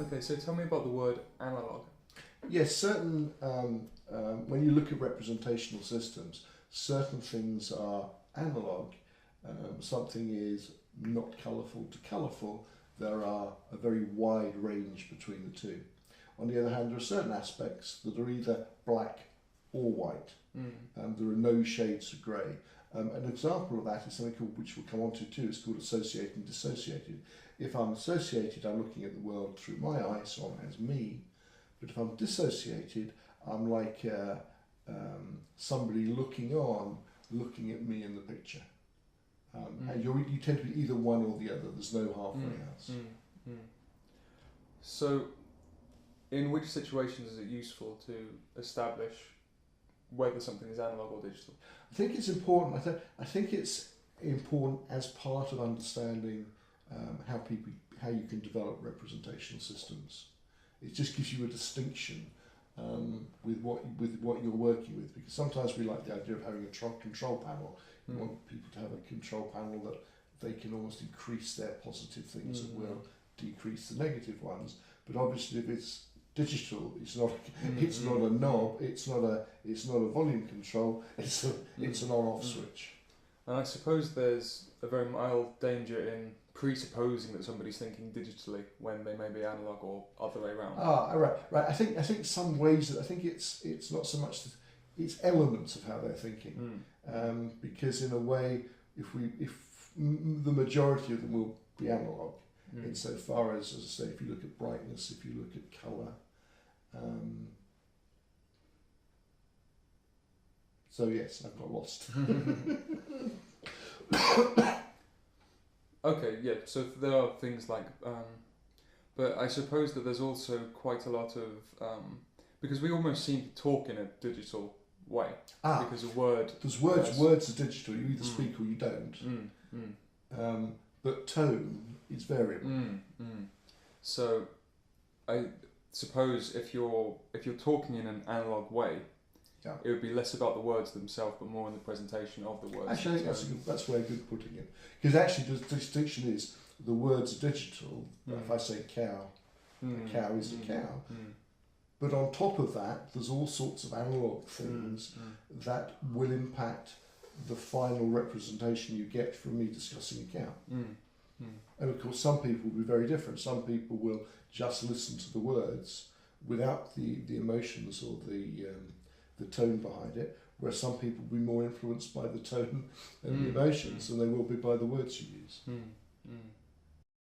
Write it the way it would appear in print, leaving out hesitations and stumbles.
Okay, so tell me about the word analog. Yes, when you look at representational systems, certain things are analog. Something is not colourful to colourful. There are a very wide range between the two. On the other hand, there are certain aspects that are either black or white. There are no shades of grey. An example of that is something called, which we'll come on to too, it's called associated and dissociated. If I'm associated, I'm looking at the world through my eyes, so I'm as me. But if I'm dissociated, I'm like somebody looking at me in the picture. And you tend to be either one or the other. There's no halfway house. So, in which situations is it useful to establish whether something is analog or digital? I think it's important. I think it's important as part of understanding how you can develop representational systems. It just gives you a distinction with what you're working with, because sometimes we like the idea of having a control panel. You want people to have a control panel that they can almost increase their positive things and will decrease the negative ones. But obviously, if it's digital, it's not a knob. It's not a volume control. It's an on-off switch. And I suppose there's a very mild danger in presupposing that somebody's thinking digitally when they may be analog or other way around. Right. I think some ways that I think it's not so much it's elements of how they're thinking, because in a way, if the majority of them will be analog, insofar as I say, if you look at brightness, if you look at colour. So yes, I've got lost. Okay, yeah, so there are things like, but I suppose that there's also quite a lot of, because we almost seem to talk in a digital way, because a word... There's words are digital, you either speak or you don't, but tone is variable. So I suppose if you're talking in an analog way, it would be less about the words themselves, but more in the presentation of the words. Actually, I think that's very good putting it. Because actually, the distinction is the words are digital. If I say cow, a cow is a cow. But on top of that, there's all sorts of analog things that will impact the final representation you get from me discussing a cow. And of course, some people will be very different. Some people will just listen to the words without the emotions or the tone behind it, whereas some people will be more influenced by the tone and the emotions than they will be by the words you use.